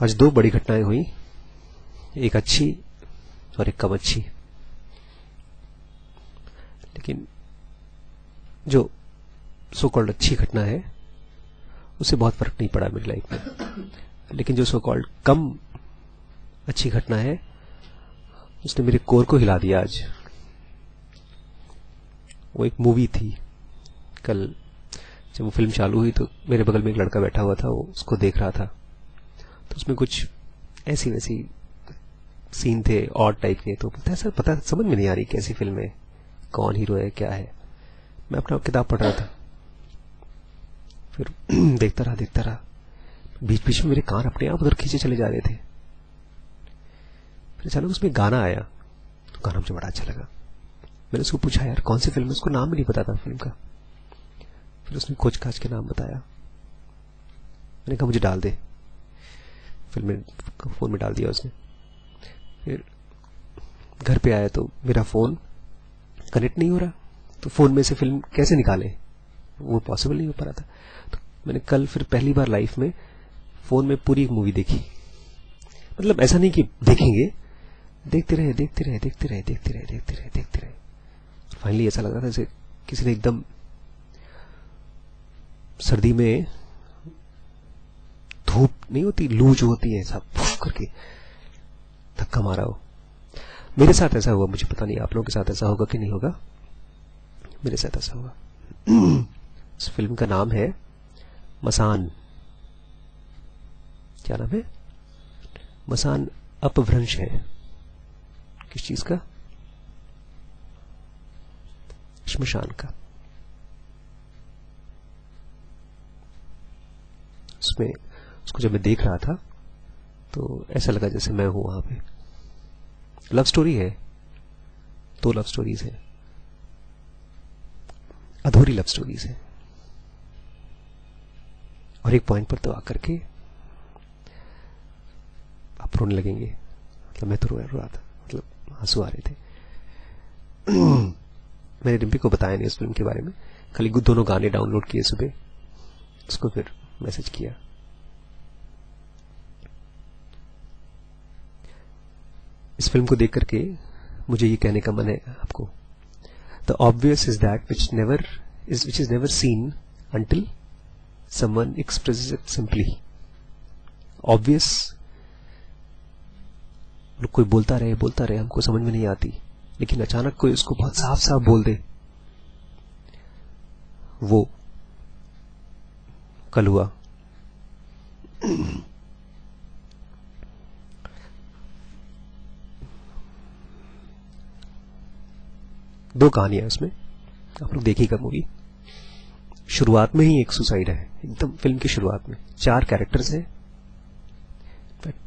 आज दो बड़ी घटनाएं हुई, एक अच्छी और एक कम अच्छी। लेकिन जो सो कॉल्ड अच्छी घटना है उससे बहुत फर्क नहीं पड़ा मेरी लाइफ में, लेकिन जो सो कॉल्ड कम अच्छी घटना है उसने मेरे कोर को हिला दिया आज। वो एक मूवी थी। कल जब वो फिल्म चालू हुई तो मेरे बगल में एक लड़का बैठा हुआ था, वो उसको देख रहा था। तो उसमें कुछ ऐसी वैसी सीन थे ऑड टाइप के, तो बोलता है सर पता समझ में नहीं आ रही कैसी फिल्म है, कौन हीरो है, क्या है। मैं अपना किताब पढ़ रहा था, फिर देखता रहा, बीच बीच में मेरे कान अपने आप उधर खींचे चले जा रहे थे। फिर अचानक उसमें गाना आया, तो गाना मुझे बड़ा अच्छा लगा। मैंने उसको पूछा यार कौन सी फिल्म है, उसको नाम भी नहीं पता था फिल्म का। फिर उसने खोज खाज के नाम बताया। मैंने कहा मुझे डाल दे, फिल्म में फोन में डाल दिया उसने। फिर घर पे आया तो मेरा फोन कनेक्ट नहीं हो रहा, तो फोन में से फिल्म कैसे निकाले, वो पॉसिबल नहीं हो पा रहा था। तो मैंने कल फिर पहली बार लाइफ में फोन में पूरी एक मूवी देखी। मतलब ऐसा नहीं कि देखेंगे, देखते रहे। फाइनली ऐसा लग रहा था जैसे किसी ने एकदम सर्दी में धूप नहीं होती, लू जो होती है, सब करके धक्का मारा हो। मेरे साथ ऐसा हुआ, मुझे पता नहीं आप लोगों के साथ ऐसा होगा कि नहीं होगा, मेरे साथ ऐसा हुआ। इस फिल्म का नाम है मसान। क्या नाम है? मसान अपभ्रंश है। किस चीज का? श्मशान का। उसमें उसको जब मैं देख रहा था तो ऐसा लगा जैसे मैं हूं वहां पे। लव स्टोरी है, 2 लव स्टोरीज है, अधूरी लव स्टोरीज है, और एक पॉइंट पर तो आकर के आप रोने लगेंगे। मतलब मैं तो रो रहा था, मतलब आंसू आ रहे थे। मैंने रिम्पी को बताया नहीं इस फिल्म के बारे में, खाली दोनों गाने डाउनलोड किए सुबह, उसको फिर मैसेज किया। इस फिल्म को देख करके मुझे ये कहने का मन है आपको, the obvious is that which is never seen until someone expresses it simply. Obvious कोई बोलता रहे हमको समझ में नहीं आती, लेकिन अचानक कोई उसको बहुत साफ साफ बोल दे, वो कल हुआ। दो कहानियां उसमें, आप लोग देखिएगा मूवी। शुरुआत में ही एक सुसाइड है, एकदम फिल्म की शुरुआत में 4 कैरेक्टर्स हैं,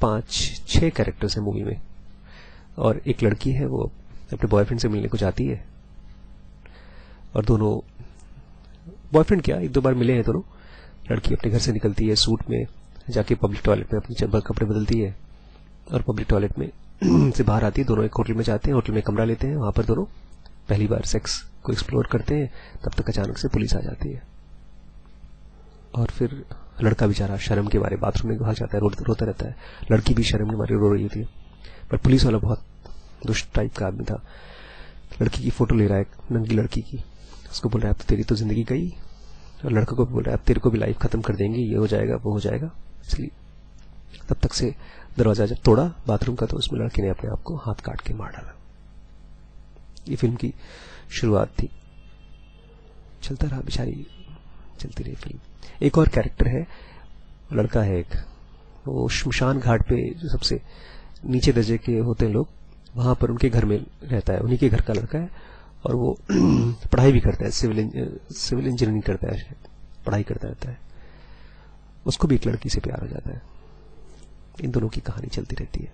5-6 कैरेक्टर्स हैं मूवी में, और एक लड़की है वो अपने बॉयफ्रेंड से मिलने को जाती है, और दोनों बॉयफ्रेंड क्या 1-2 बार मिले हैं दोनों। लड़की अपने घर से निकलती है सूट में, जाके पब्लिक टॉयलेट में अपने कपड़े बदलती है, और पब्लिक टॉयलेट में से बाहर आती है। दोनों एक होटल में जाते हैं, होटल में कमरा लेते हैं, वहां पर दोनों पहली बार सेक्स को एक्सप्लोर करते हैं। तब तक अचानक से पुलिस आ जाती है, और फिर लड़का बेचारा शर्म के मारे बाथरूम में भाग जाता है, रोता रहता है। लड़की भी शर्म के मारे रो रही होती है, पर पुलिस वाला बहुत दुष्ट टाइप का आदमी था। लड़की की फोटो ले रहा है, नंगी लड़की की, उसको बोल रहा है अब तो तेरी तो जिंदगी गई, और लड़का को भी बोल रहा है अब तेरे को भी लाइफ खत्म कर देंगे, ये हो जाएगा वो हो जाएगा। इसलिए तब तक से दरवाजा जब तोड़ा बाथरूम का, तो उसमें लड़के ने अपने आप को हाथ काट के मार डाला। ये फिल्म की शुरुआत थी। चलता रहा, बेचारी चलती रही फिल्म। एक और कैरेक्टर है, लड़का है एक, वो शमशान घाट पे जो सबसे नीचे दर्जे के होते हैं लोग, वहां पर उनके घर में रहता है, उन्हीं के घर का लड़का है, और वो पढ़ाई भी करता है, सिविल इंजीनियरिंग करता है, पढ़ाई करता रहता है। उसको भी एक लड़की से प्यार हो जाता है। इन दोनों की कहानी चलती रहती है।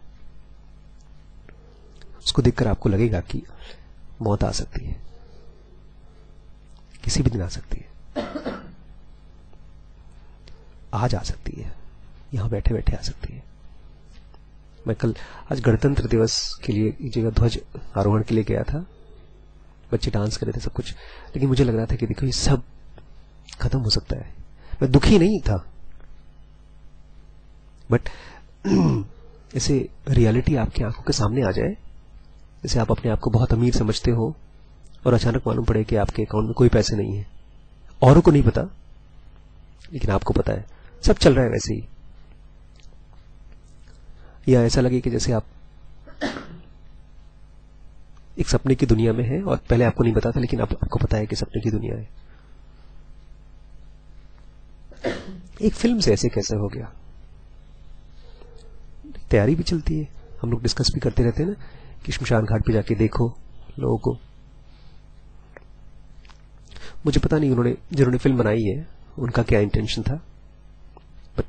उसको देखकर आपको लगेगा कि मौत आ सकती है, किसी भी दिन आ सकती है, आज आ सकती है, यहां बैठे बैठे आ सकती है। मैं आज गणतंत्र दिवस के लिए एक जगह ध्वज आरोहण के लिए गया था, बच्चे डांस कर रहे थे सब कुछ, लेकिन मुझे लग रहा था कि देखो ये सब खत्म हो सकता है। मैं दुखी नहीं था, बट ऐसे रियलिटी आपकी आंखों के सामने आ जाए, जैसे आप अपने आप को बहुत अमीर समझते हो और अचानक मालूम पड़े कि आपके अकाउंट में कोई पैसे नहीं है, औरों को नहीं पता लेकिन आपको पता है, सब चल रहा है वैसे ही। या ऐसा लगे कि जैसे आप एक सपने की दुनिया में है और पहले आपको नहीं पता था लेकिन आपको पता है कि सपने की दुनिया है। एक फिल्म से ऐसे कैसे हो गया? तैयारी भी चलती है, हम लोग डिस्कस भी करते रहते हैं ना कि शमशान घाट पे जाके देखो लोगों को। मुझे पता नहीं जिन्होंने फिल्म बनाई है उनका क्या इंटेंशन था, बट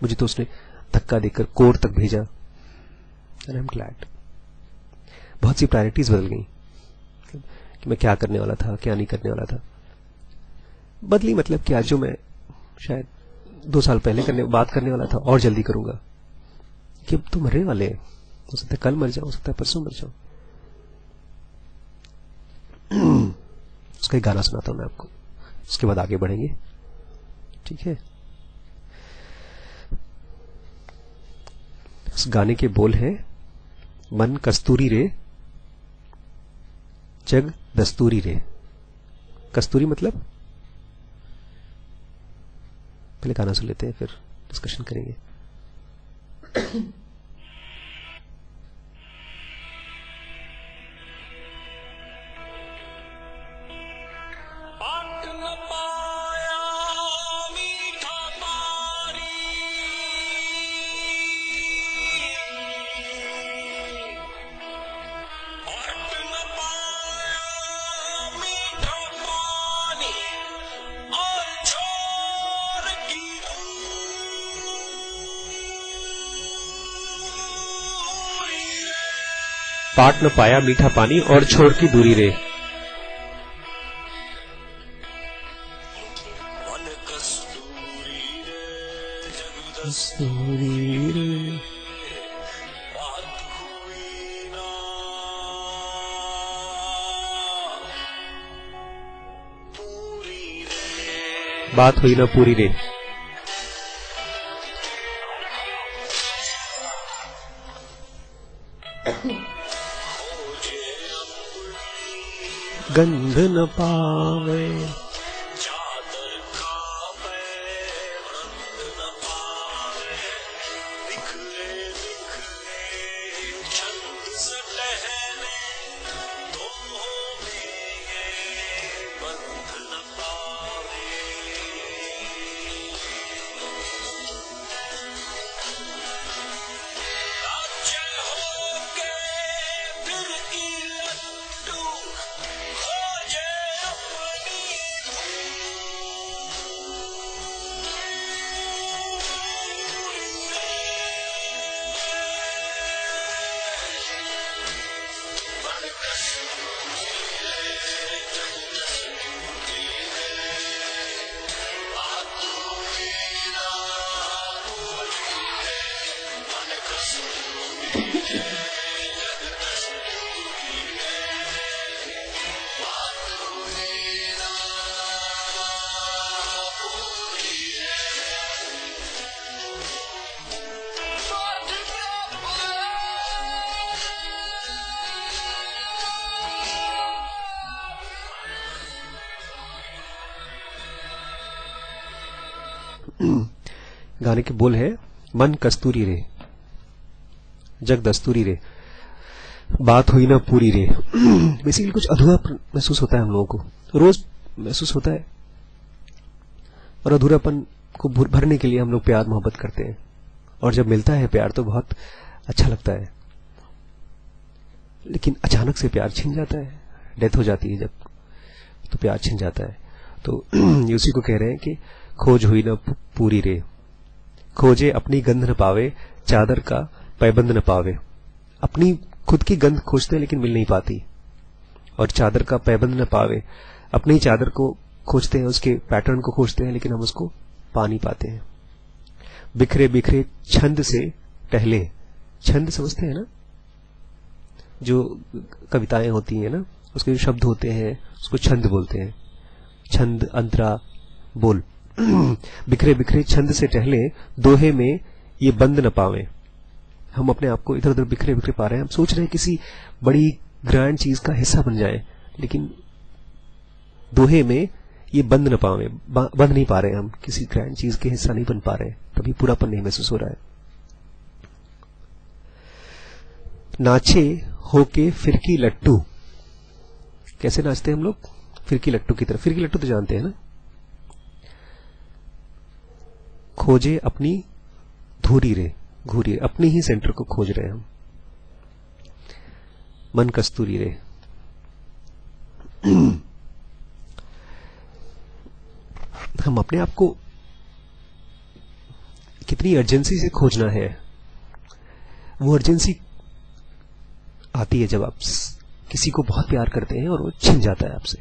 मुझे तो उसने धक्का देकर कोर्ट तक भेजा एंड आई एम ग्लैड। बहुत सी प्रायोरिटीज बदल गई कि मैं क्या करने वाला था, क्या नहीं करने वाला था। बदली मतलब कि आज जो मैं शायद 2 साल पहले बात करने वाला था और जल्दी करूंगा, कि अब तो मरने वाले हैं, हो सकता है कल मर जाऊं, हो सकता है परसों मर जाऊं। उसका एक गाना सुनाता हूं मैं आपको, उसके बाद आगे बढ़ेंगे, ठीक है? उस गाने के बोल है, मन कस्तूरी रे जग दस्तूरी रे। कस्तूरी मतलब, पहले गाना सुन लेते हैं फिर डिस्कशन करेंगे। पाट न पाया मीठा पानी और छोर की दूरी रे। बात हुई ना पूरी रे। गंध न पावे चादर खावे, रंग न पावे, बिखरे बिखरे छंद से टहले, तो होंगे बंध न पावे। राज्य होके फिर की लट्टू गाने के बोल है, मन कस्तूरी रे जग दस्तूरी रे, बात हुई ना पूरी रे। बेसिकली कुछ अधूरा महसूस होता है हम लोगों को, रोज महसूस होता है, और अधूरापन को भरने के लिए हम लोग प्यार मोहब्बत करते हैं, और जब मिलता है प्यार तो बहुत अच्छा लगता है। लेकिन अचानक से प्यार छिन जाता है, डेथ हो जाती है जब, तो प्यार छिन जाता है। तो उसी को कह रहे हैं कि खोज हुई ना पूरी रे, खोजे अपनी गंध न पावे, चादर का पैबंद न पावे। अपनी खुद की गंध खोजते हैं लेकिन मिल नहीं पाती, और चादर का पैबंद न पावे, अपनी चादर को खोजते हैं, उसके पैटर्न को खोजते हैं लेकिन हम उसको पा नहीं पाते हैं। बिखरे बिखरे छंद से टहले, छंद समझते हैं ना, जो कविताएं होती हैं ना, उसके जो शब्द होते हैं उसको छंद बोलते हैं। छंद, अंतरा, बोल, बिखरे बिखरे छंद से टहले दोहे में ये बंद न पावे। हम अपने आप को इधर उधर बिखरे बिखरे पा रहे हैं, हम सोच रहे हैं किसी बड़ी ग्रैंड चीज का हिस्सा बन जाए, लेकिन दोहे में ये बंद न पावे, बंद नहीं पा रहे हम, किसी ग्रैंड चीज के हिस्सा नहीं बन पा रहे, कभी पूरापन नहीं महसूस हो रहा है। नाचे होके फिरकी लट्टू, कैसे नाचते हैं हम लोग? फिरकी लट्टू की तरह। फिरकी लट्टू तो जानते हैं ना? खोजे अपनी धूरी रे घूरी, अपने ही सेंटर को खोज रहे हैं हम, मन कस्तूरी रे। हम अपने आप को कितनी अर्जेंसी से खोजना है। वो अर्जेंसी आती है जब आप किसी को बहुत प्यार करते हैं और वो छिन जाता है आपसे।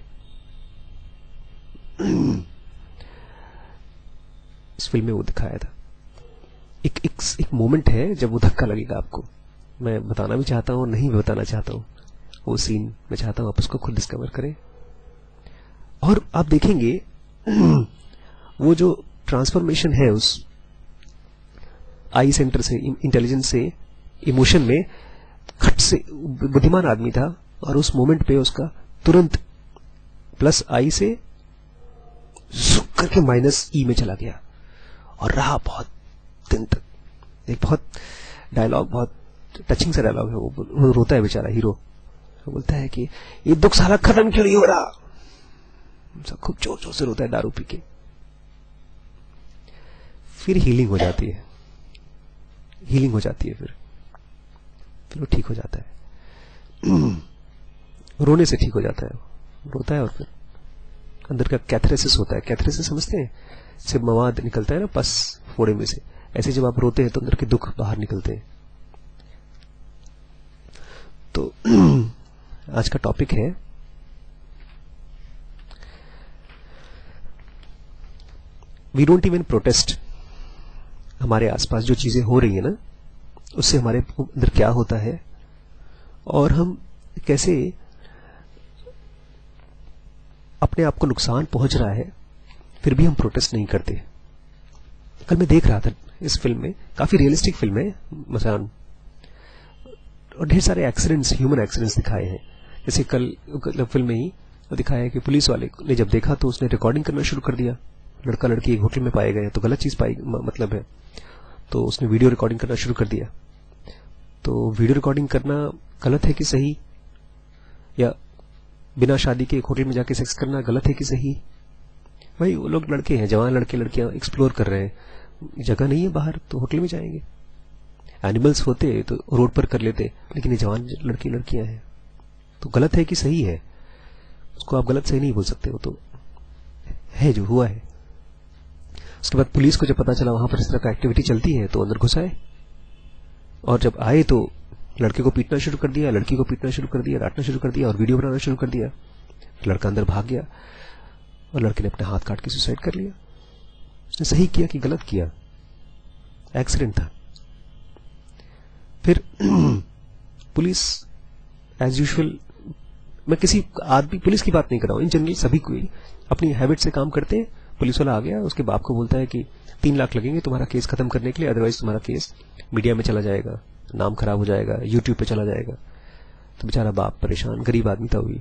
इस फिल्म में वो दिखाया था। एक मोमेंट है जब वो धक्का लगेगा आपको। मैं बताना भी चाहता हूं और नहीं भी बताना चाहता हूं। वो सीन मैं चाहता हूं आप उसको खुद डिस्कवर करें और आप देखेंगे वो जो ट्रांसफॉर्मेशन है उस आई सेंटर से, इंटेलिजेंस से इमोशन में, खट से बुद्धिमान आदमी था और उस मोमेंट पे उसका तुरंत प्लस आई से झुक करके माइनस ई में चला गया और रहा बहुत दिन तक। एक बहुत डायलॉग, बहुत टचिंग सा डायलॉग है। वो रोता है बेचारा हीरो, वो बोलता है कि ये दुख साला खत्म क्यों नहीं हो रहा। खूब जोर जोर से रोता है दारू पी के। फिर हीलिंग हो जाती है, हीलिंग हो जाती है, फिर वो ठीक हो जाता है। रोने से ठीक हो जाता है, रोता है और फिर अंदर का कैथरेसिस होता है। कैथरेसिस समझते हैं? सिर्फ मवाद निकलता है ना पस फोड़े में से, ऐसे जब आप रोते हैं तो अंदर के दुख बाहर निकलते हैं। तो आज का टॉपिक है वी डोंट इवन प्रोटेस्ट। हमारे आसपास जो चीजें हो रही है ना, उससे हमारे अंदर क्या होता है और हम कैसे अपने आप को नुकसान पहुंच रहा है, फिर भी हम प्रोटेस्ट नहीं करते। कल मैं देख रहा था इस फिल्म में, काफी रियलिस्टिक फिल्म है मसान, और ढेर सारे एक्सीडेंट्स, ह्यूमन एक्सीडेंट्स दिखाए हैं। जैसे कल फिल्म में ही दिखाया है कि पुलिस वाले ने जब देखा तो उसने रिकॉर्डिंग करना शुरू कर दिया। लड़का लड़की एक होटल में पाए गए तो गलत चीज पाई मतलब है, तो उसने वीडियो रिकॉर्डिंग करना शुरू कर दिया। तो वीडियो रिकॉर्डिंग करना गलत है कि सही, या बिना शादी के एक होटल में जाके सेक्स करना गलत है कि सही? भाई वो लोग लड़के हैं, जवान लड़के लड़कियां एक्सप्लोर कर रहे हैं, जगह नहीं है बाहर तो होटल में जाएंगे। एनिमल्स होते तो रोड पर कर लेते, लेकिन ये जवान लड़के लड़कियां हैं, तो गलत है कि सही है? उसको आप गलत सही नहीं बोल सकते, वो तो है जो हुआ है। उसके बाद पुलिस को जब पता चला वहां पर इस तरह का एक्टिविटी चलती है तो अंदर घुस आए, और जब आए तो लड़के को पीटना शुरू कर दिया, लड़की को पीटना शुरू कर दिया, डांटना शुरू कर दिया और वीडियो बनाना शुरू कर दिया। लड़का अंदर भाग गया और लड़के ने अपने हाथ काट के सुसाइड कर लिया। उसने सही किया कि गलत किया? एक्सीडेंट था। फिर पुलिस एज यूजुअल, मैं किसी आदमी पुलिस की बात नहीं कर रहा हूं, इन जनरल सभी कोई अपनी हैबिट से काम करते हैं। पुलिस वाला आ गया, उसके बाप को बोलता है कि 3 लाख लगेंगे तुम्हारा केस खत्म करने के लिए, अदरवाइज तुम्हारा केस मीडिया में चला जाएगा, नाम खराब हो जाएगा, यूट्यूब पे चला जाएगा। तो बेचारा बाप परेशान, गरीब आदमी था वही,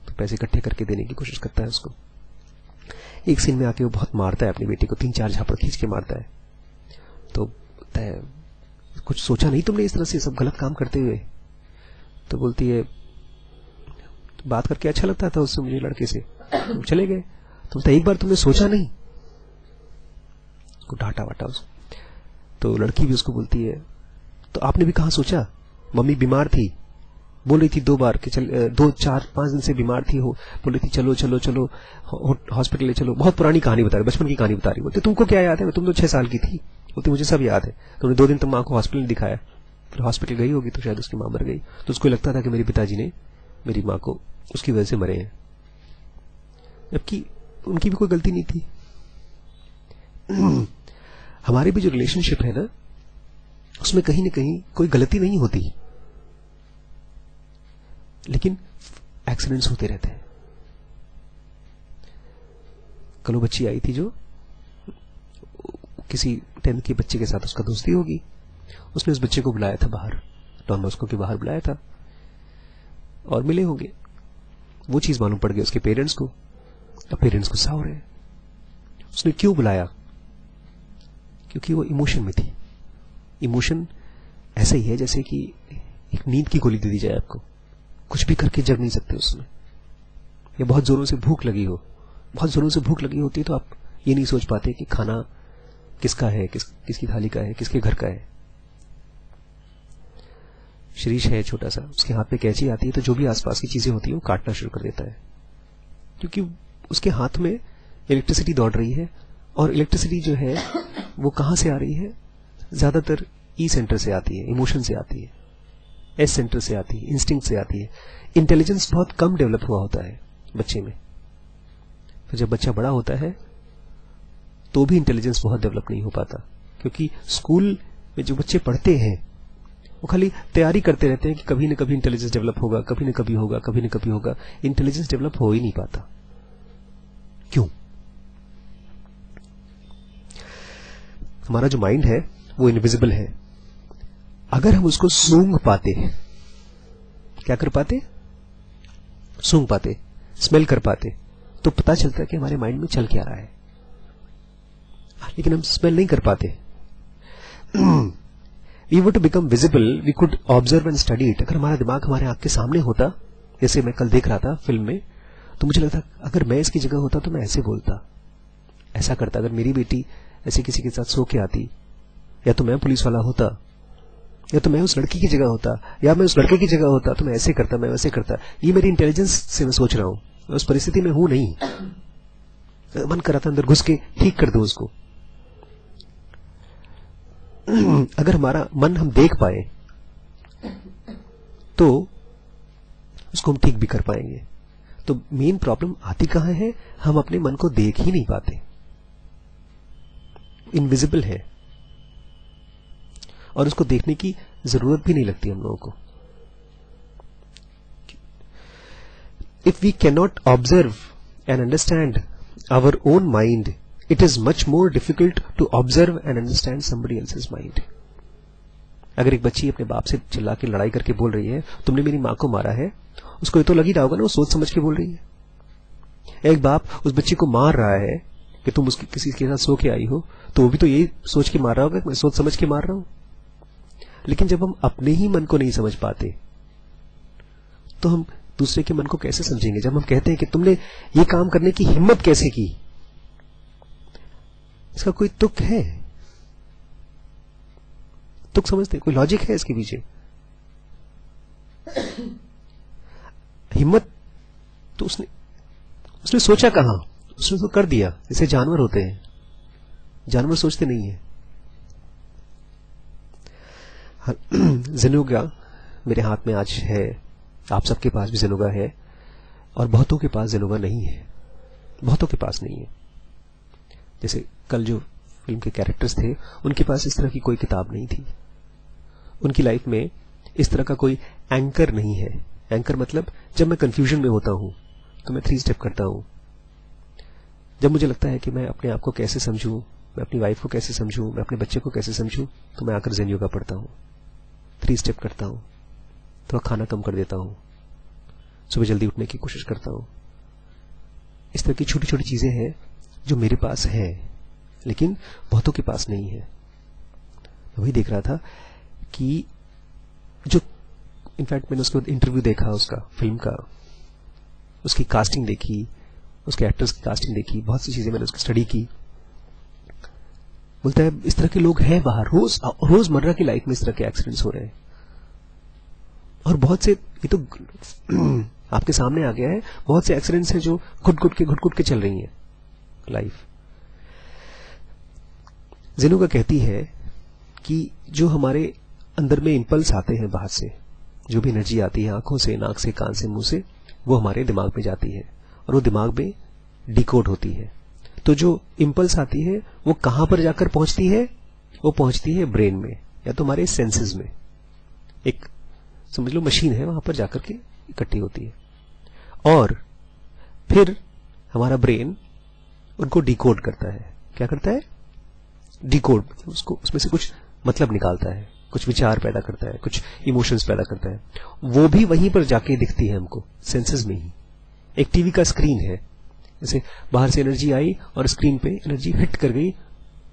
तो पैसे इकट्ठे करके देने की कोशिश करता है उसको। एक सीन में आके वो बहुत मारता है अपनी बेटी को, 3-4 झापड़ खींच के मारता है। तो बोलता है कुछ सोचा नहीं तुमने इस तरह से सब गलत काम करते हुए? तो बोलती है बात करके अच्छा लगता था उससे मुझे, लड़के से, तुम चले गए। तो बोलता एक बार तुमने सोचा नहीं? उसको डांटा वाटा उसको। तो लड़की भी उसको बोलती है तो आपने भी कहां सोचा, मम्मी बीमार थी, बोल रही थी 2 बार कि चल 2-4-5 दिन से बीमार थी, हो बोल रही थी चलो चलो चलो हॉस्पिटल ले चलो। बहुत पुरानी कहानी बता रही, बचपन की कहानी बता रही। बोलते तुमको क्या याद है, तुम तो 6 साल की थी। बोलती मुझे सब याद है, तुमने 2 दिन तक माँ को हॉस्पिटल दिखाया, फिर हॉस्पिटल गई होगी तो शायद उसकी माँ मर गई, तो उसको लगता था कि मेरे पिताजी ने मेरी माँ को उसकी वजह से मरे हैं, जबकि उनकी भी कोई गलती नहीं थी। हमारी भी जो रिलेशनशिप है ना, उसमें कहीं न कहीं कोई गलती नहीं होती, लेकिन एक्सीडेंट्स होते रहते हैं। कल वो बच्ची आई थी जो किसी 10th के बच्चे के साथ उसका दोस्ती होगी, उसने उस बच्चे को बुलाया था बाहर, डॉन बॉस्को के बाहर बुलाया था और मिले होंगे। वो चीज मालूम पड़ गई उसके पेरेंट्स को। अब पेरेंट्स गुस्सा हो रहे हैं। उसने क्यों बुलाया? क्योंकि वो इमोशन में थी। इमोशन ऐसा ही है जैसे कि एक नींद की गोली दे दी जाए आपको, कुछ भी करके जग नहीं सकते उसमें। या बहुत जोरों से भूख लगी हो, बहुत जोरों से भूख लगी होती है तो आप ये नहीं सोच पाते कि खाना किसका है, किसकी थाली का है, किसके घर का है। शिरीष है छोटा सा, उसके हाथ पे कैंची आती है तो जो भी आसपास की चीजें होती है वो काटना शुरू कर देता है, क्योंकि उसके हाथ में इलेक्ट्रिसिटी दौड़ रही है। और इलेक्ट्रिसिटी जो है वो कहां से आ रही है? ज्यादातर ई सेंटर से आती है, इमोशन से आती है, एस सेंटर से आती है, इंस्टिंक्ट से आती है। इंटेलिजेंस बहुत कम डेवलप हुआ होता है बच्चे में। फिर जब बच्चा बड़ा होता है तो भी इंटेलिजेंस बहुत डेवलप नहीं हो पाता, क्योंकि स्कूल में जो बच्चे पढ़ते हैं वो खाली तैयारी करते रहते हैं कि कभी न कभी इंटेलिजेंस डेवलप होगा, कभी न कभी होगा, कभी न कभी होगा। इंटेलिजेंस डेवलप हो ही नहीं पाता। क्यों? हमारा जो माइंड है वो इनविजिबल है। अगर हम उसको सूंघ पाते, क्या कर पाते? सूंघ पाते, स्मेल कर पाते, तो पता चलता है कि हमारे माइंड में चल क्या रहा है। लेकिन हम स्मेल नहीं कर पाते। We were to become visible, we could observe and study it. अगर हमारा दिमाग हमारे आंख के सामने होता, जैसे मैं कल देख रहा था फिल्म में, तो मुझे लगता अगर मैं इसकी जगह होता तो मैं ऐसे बोलता, ऐसा करता। अगर मेरी बेटी ऐसे किसी के साथ सो के आती, या तो मैं पुलिस वाला होता, या तो मैं उस लड़की की जगह होता, या मैं उस लड़के की जगह होता, तो मैं ऐसे करता, मैं वैसे करता। ये मेरी इंटेलिजेंस से मैं सोच रहा हूं, मैं उस परिस्थिति में हूं नहीं। मन कर रहा था अंदर घुस के ठीक कर दूं उसको। अगर हमारा मन हम देख पाए तो उसको हम ठीक भी कर पाएंगे। तो मेन प्रॉब्लम आती कहां है? हम अपने मन को देख ही नहीं पाते, इनविजिबल है, और उसको देखने की जरूरत भी नहीं लगती हम लोगों को। If we can not observe and understand our own mind, it is much more difficult to observe and understand somebody else's mind. अगर एक बच्ची अपने बाप से चिल्ला के लड़ाई करके बोल रही है, तुमने मेरी मां को मारा है, उसको ये तो लग ही रहा होगा ना वो सोच समझ के बोल रही है। एक बाप उस बच्ची को मार रहा है कि तुम उसकी किसी के साथ सो के आई हो, तो वो भी तो यही सोच के मार रहा होगा कि मैं सोच समझ के मार रहा हूं। लेकिन जब हम अपने ही मन को नहीं समझ पाते तो हम दूसरे के मन को कैसे समझेंगे? जब हम कहते हैं कि तुमने ये काम करने की हिम्मत कैसे की, इसका कोई तुक है? तुक समझते? कोई लॉजिक है इसके पीछे? हिम्मत तो उसने सोचा कहां? उसने तो कर दिया। जैसे जानवर होते हैं, जानवर सोचते नहीं है। ज़ेनोगा मेरे हाथ में आज है, आप सबके पास भी ज़ेनोगा है, और बहुतों के पास ज़ेनोगा नहीं है, बहुतों के पास नहीं है। जैसे कल जो फिल्म के कैरेक्टर्स थे, उनके पास इस तरह की कोई किताब नहीं थी, उनकी लाइफ में इस तरह का कोई एंकर नहीं है। एंकर मतलब जब मैं कंफ्यूजन में होता हूं तो मैं 3 स्टेप करता हूं। जब मुझे लगता है कि मैं अपने आप को कैसे समझूं, मैं अपनी वाइफ को कैसे समझूं, मैं अपने बच्चे को कैसे समझूं, तो मैं आकर ज़ेन योगा पढ़ता हूं, 3 स्टेप करता हूं, थोड़ा खाना कम कर देता हूं, सुबह जल्दी उठने की कोशिश करता हूं। इस तरह की छोटी छोटी चीजें हैं जो मेरे पास है, लेकिन बहुतों के पास नहीं है। मैं वही देख रहा था कि जो इनफैक्ट मैंने उसके बाद इंटरव्यू देखा उसका, फिल्म का, उसकी कास्टिंग देखी, उसके एक्टर्स की कास्टिंग देखी, बहुत सी चीजें मैंने उसकी स्टडी की। बोलता है इस तरह के लोग हैं बाहर, रोजमर्रा की लाइफ में इस तरह के एक्सीडेंट्स हो रहे हैं। और बहुत से, ये तो आपके सामने आ गया है, बहुत से एक्सीडेंट्स हैं जो घुट-घुट के चल रही हैं लाइफ। ज़ेनोगा कहती है कि जो हमारे अंदर में इंपल्स आते हैं बाहर से, जो भी एनर्जी आती है आंखों से, नाक से, कान से, मुंह से, वो हमारे दिमाग में जाती है और वो दिमाग में डिकोड होती है। तो जो इंपल्स आती है वो कहां पर जाकर पहुंचती है? वो पहुंचती है ब्रेन में, या तो हमारे सेंसेस में। एक समझ लो मशीन है, वहां पर जाकर के इकट्ठी होती है और फिर हमारा ब्रेन उनको डिकोड करता है। क्या करता है? डिकोड, उसको उसमें से कुछ मतलब निकालता है, कुछ विचार पैदा करता है, कुछ इमोशंस पैदा करता है, वो भी वहीं पर जाके दिखती है हमको, सेंसेस में ही। एक टीवी का स्क्रीन है, जैसे बाहर से एनर्जी आई और स्क्रीन पे एनर्जी हिट कर गई,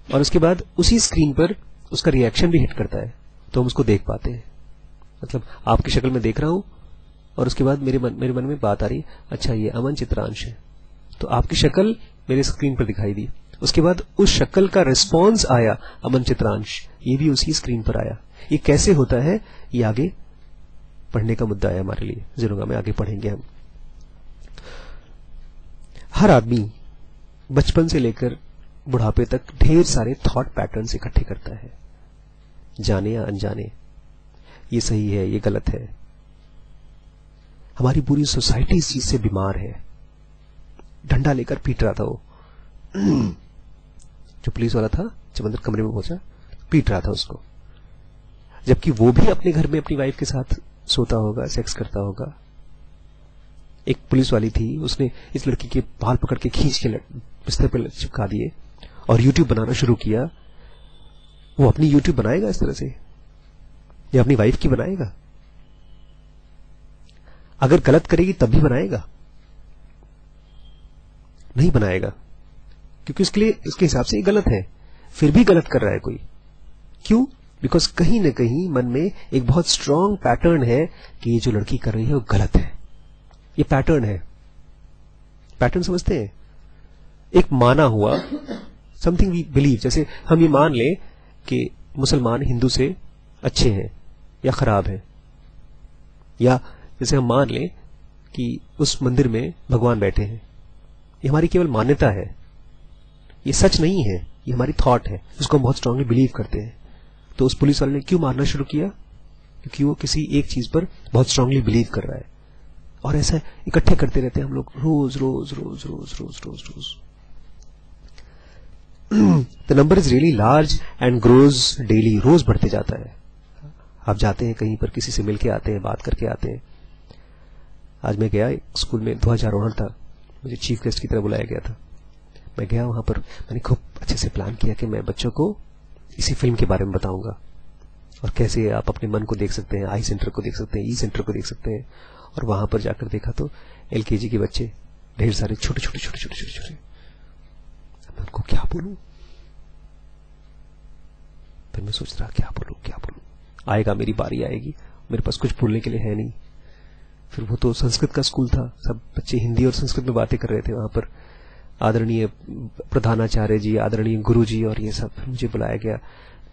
और उसके बाद उसी स्क्रीन पर उसका रिएक्शन भी हिट करता है, तो हम उसको देख पाते हैं। मतलब आपकी शक्ल में देख रहा हूं और उसके बाद मेरे मन में बात आ रही, अच्छा ये अमन चित्रांश है, तो आपकी शक्ल मेरे स्क्रीन पर दिखाई दी, उसके बाद उस शक्ल का रिस्पॉन्स आया अमन चित्रांश, ये भी उसी स्क्रीन पर आया। ये कैसे होता है, ये आगे पढ़ने का मुद्दा है हमारे लिए, जिनोगा में आगे पढ़ेंगे हम। हर आदमी बचपन से लेकर बुढ़ापे तक ढेर सारे थॉट पैटर्न्स इकट्ठे करता है, जाने या अनजाने, ये सही है, ये गलत है। हमारी पूरी सोसाइटी इस चीज से बीमार है। डंडा लेकर पीट रहा था वो जो पुलिस वाला था, जब अंदर कमरे में पहुंचा पीट रहा था उसको, जबकि वो भी अपने घर में अपनी वाइफ के साथ सोता होगा, सेक्स करता होगा। एक पुलिस वाली थी, उसने इस लड़की के बाल पकड़ के खींच के बिस्तर पर चिपका दिए और यूट्यूब बनाना शुरू किया। वो अपनी यूट्यूब बनाएगा इस तरह से, या अपनी वाइफ की बनाएगा? अगर गलत करेगी तब भी बनाएगा? नहीं बनाएगा, क्योंकि उसके लिए, उसके हिसाब से ये गलत है। फिर भी गलत कर रहा है कोई, क्यों? बिकॉज कहीं ना कहीं मन में एक बहुत स्ट्रांग पैटर्न है कि ये जो लड़की कर रही है वो गलत है। ये पैटर्न है, पैटर्न समझते हैं? एक माना हुआ समथिंग वी बिलीव, जैसे हम ये मान लें कि मुसलमान हिंदू से अच्छे हैं या खराब हैं, या जैसे हम मान लें कि उस मंदिर में भगवान बैठे हैं। ये हमारी केवल मान्यता है, ये सच नहीं है, ये हमारी थॉट है जिसको हम बहुत स्ट्रांगली बिलीव करते हैं। तो उस पुलिस वाले ने क्यों मारना शुरू किया? क्योंकि वो किसी एक चीज पर बहुत स्ट्रांगली बिलीव कर रहा है। और ऐसा इकट्ठे करते रहते हैं हम लोग, रोज रोज रोज रोज रोज रोज रोज। The number is really large and grows daily, रोज बढ़ते जाता है। आप जाते हैं कहीं पर, किसी से मिलके आते हैं, बात करके आते हैं। आज मैं गया स्कूल में, ध्वजारोहण था, मुझे चीफ गेस्ट की तरह बुलाया गया था। मैं गया वहां पर, मैंने खूब अच्छे से प्लान किया कि मैं बच्चों को इसी फिल्म के बारे में बताऊंगा, और कैसे आप अपने मन को देख सकते हैं, आई सेंटर को देख सकते हैं, ई सेंटर को देख सकते हैं। और वहां पर जाकर देखा तो एलकेजी के बच्चे ढेर सारे छोटे छोटे छोटे छोटे छोटे छोटे। मैं उनको क्या बोलूं? फिर मैं सोच रहा क्या बोलूं क्या बोलूं, आएगा मेरी बारी आएगी, मेरे पास कुछ बोलने के लिए है नहीं। फिर वो तो संस्कृत का स्कूल था, सब बच्चे हिंदी और संस्कृत में बातें कर रहे थे। वहां पर आदरणीय प्रधानाचार्य जी, आदरणीय गुरु जी और ये सब, मुझे बुलाया गया।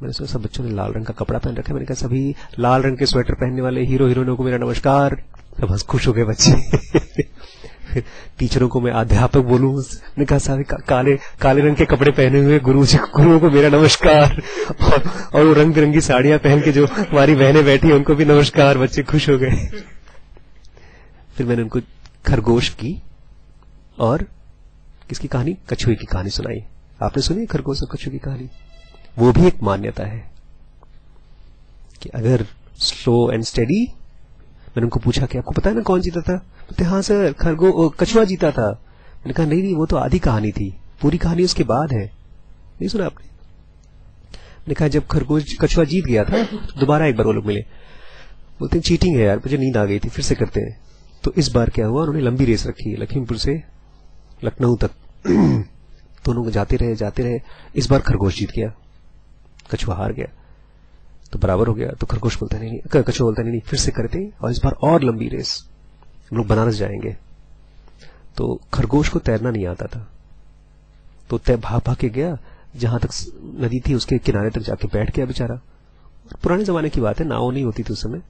मैंने सोचा सब बच्चों ने लाल रंग का कपड़ा पहन रखा है। मैंने कहा सभी लाल रंग के स्वेटर पहनने वाले हीरो हीरोइनों को मेरा नमस्कार। सब हंस खुश हो गए बच्चे। टीचरों को मैं अध्यापक बोलूं, मैंने कहा सारे काले रंग के कपड़े पहने हुए गुरुओं को मेरा नमस्कार। और वो रंग बिरंगी साड़ियां पहन के जो हमारी बहनें बैठी उनको भी नमस्कार। बच्चे खुश हो गए। फिर मैंने उनको खरगोश की और किसकी कहानी, कछुए की कहानी सुनाई। आपने सुनी खरगोश और कछुए की कहानी? वो भी एक मान्यता है कि अगर स्लो एंड स्टेडी। मैंने उनको पूछा कि आपको पता है ना कौन जीता था? बोलते हाँ सर, कछुआ जीता था। मैंने कहा नहीं वो तो आधी कहानी थी, पूरी कहानी उसके बाद है। नहीं सुना आपने? मैंने कहा जब कछुआ जीत गया था तो दोबारा एक बार वो लोग मिले। बोलते चीटिंग है यार, मुझे नींद आ गई थी, फिर से करते हैं। तो इस बार क्या हुआ, उन्होंने लंबी रेस रखी, लखीमपुर से लखनऊ तक। दोनों जाते रहे। इस बार खरगोश जीत गया, कछुआ हार गया। तो बराबर हो गया। तो खरगोश बोलता नहीं, कछुआ बोलता नहीं, फिर से करते हैं और इस बार और लंबी रेस, हम लोग बनारस जाएंगे। तो खरगोश को तैरना नहीं आता था, तो भाग के गया, जहां तक नदी थी उसके किनारे तक जाके बैठ गया बेचारा। पुराने जमाने की बात है, नाव नहीं होती थी उस समय।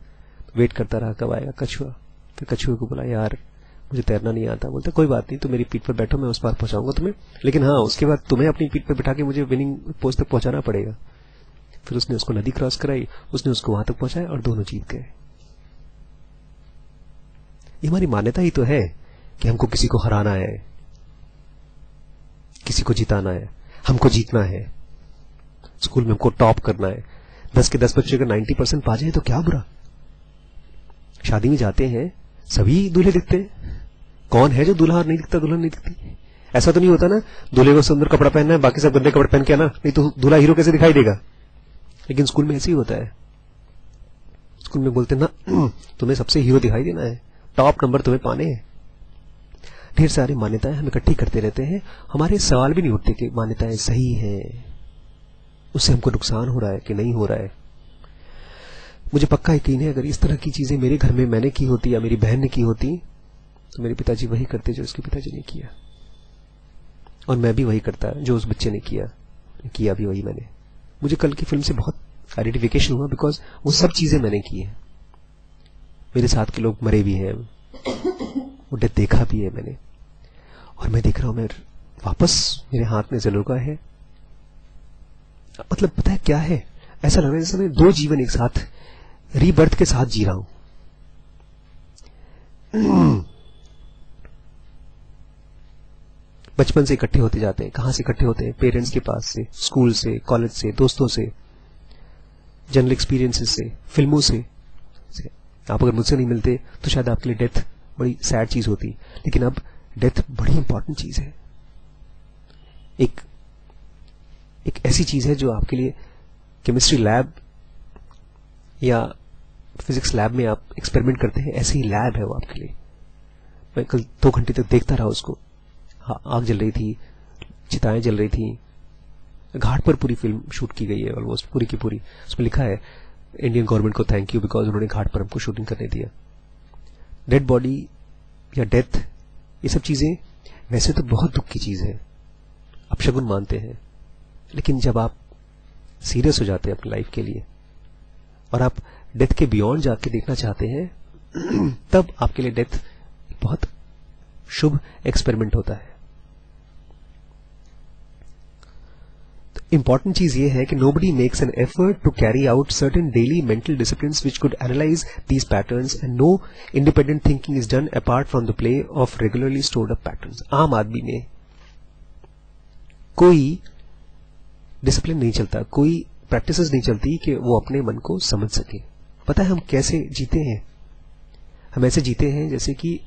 वेट करता रहा कब आएगा कछुआ। फिर कछुए को बोला यार मुझे तैरना नहीं आता। बोलता कोई बात नहीं, तुम मेरी पीठ पर बैठो, मैं उस पार पहुंचाऊंगा तुम्हें, लेकिन हाँ उसके बाद तुम्हें अपनी पीठ पर बैठा के मुझे विनिंग पोस्ट तक पहुंचाना पड़ेगा। फिर उसने उसको नदी क्रॉस कराई, उसने उसको वहां तक पहुंचाया और दोनों जीत गए। ये हमारी मान्यता ही तो है कि हमको किसी को हराना है, किसी को जिताना है, हमको जीतना है। स्कूल में हमको टॉप करना है। 10 के 10 बच्चे अगर 90% पा जाए तो क्या बुरा। शादी में जाते हैं, सभी दूल्हे दिखते हैं, कौन है जो दूल्हा नहीं दिखता, दुल्हन नहीं दिखती? ऐसा तो नहीं होता ना, दूल्हे को सुंदर कपड़ा पहनना है, बाकी सब गंदे कपड़े पहन के आना, नहीं तो दूल्हा हीरो कैसे दिखाई देगा। लेकिन स्कूल में ऐसे ही होता है। स्कूल में बोलते ना तुम्हें सबसे हीरो दिखाई देना है, टॉप नंबर तुम्हें पाने हैं। ढेर सारी मान्यताएं हम इकट्ठी करते रहते हैं, हमारे सवाल भी नहीं उठते कि मान्यताएं सही है, उससे हमको नुकसान हो रहा है कि नहीं हो रहा है। मुझे पक्का यकीन है अगर इस तरह की चीजें मेरे घर में मैंने की होती या मेरी बहन ने की होती तो मेरे पिताजी वही करते जो उसके पिताजी ने किया, और मैं भी वही करता जो उस बच्चे ने किया भी वही मैंने। मुझे कल की फिल्म से बहुत आइडेंटिफिकेशन हुआ बिकॉज वो सब चीजें मैंने की है। मेरे साथ के लोग मरे भी हैं, वो डेथ देखा भी है मैंने, और मैं देख रहा हूं मैं वापस मेरे हाथ में जलोगा है। मतलब पता है क्या है, ऐसा लग रहा है जैसे मैं दो जीवन एक साथ रीबर्थ के साथ जी रहा हूं। बचपन से इकट्ठे होते जाते हैं। कहां से इकट्ठे होते हैं? पेरेंट्स के पास से, स्कूल से, कॉलेज से, दोस्तों से, जनरल एक्सपीरियंसेस से, फिल्मों से। आप अगर मुझसे नहीं मिलते तो शायद आपके लिए डेथ बड़ी सैड चीज होती, लेकिन अब डेथ बड़ी इंपॉर्टेंट चीज है। एक ऐसी चीज है जो आपके लिए केमिस्ट्री लैब या फिजिक्स लैब में आप एक्सपेरिमेंट करते हैं, ऐसी ही लैब है वो आपके लिए। मैं कल 2 घंटे तक देखता रहा उसको। आग जल रही थी, चिताएं जल रही थी, घाट पर पूरी फिल्म शूट की गई है ऑलमोस्ट पूरी की पूरी। उसमें लिखा है इंडियन गवर्नमेंट को थैंक यू बिकॉज उन्होंने घाट पर हमको शूटिंग करने दिया। डेड बॉडी या डेथ, ये सब चीजें वैसे तो बहुत दुख की चीज है, आप शगुन मानते हैं, लेकिन जब आप सीरियस हो जाते हैं अपनी लाइफ के लिए और आप डेथ के बियॉन्ड जाके देखना चाहते हैं तब आपके लिए डेथ बहुत शुभ एक्सपेरिमेंट होता है। इंपॉर्टेंट चीज ये है कि nobody makes an effort to carry out certain daily mental disciplines which could analyze these patterns and no independent thinking is done apart from the play of regularly stored up patterns। आम आदमी में कोई discipline नहीं चलता, कोई practices नहीं चलती कि वो अपने मन को समझ सके। पता है हम कैसे जीते हैं? हम ऐसे जीते हैं जैसे कि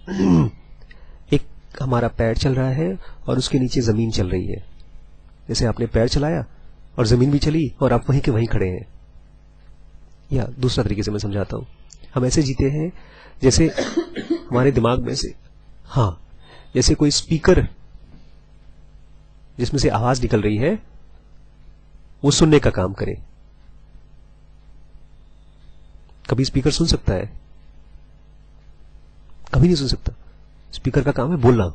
एक हमारा पैर चल रहा है और उसके नीचे जमीन चल रही है। जैसे आपने पैर चलाया और जमीन भी चली और आप वहीं के वहीं खड़े हैं। या दूसरा तरीके से मैं समझाता हूं, हम ऐसे जीते हैं जैसे हमारे दिमाग में से, जैसे कोई स्पीकर जिसमें से आवाज निकल रही है वो सुनने का काम करे। कभी स्पीकर सुन सकता है? कभी नहीं सुन सकता। स्पीकर का काम है बोलना,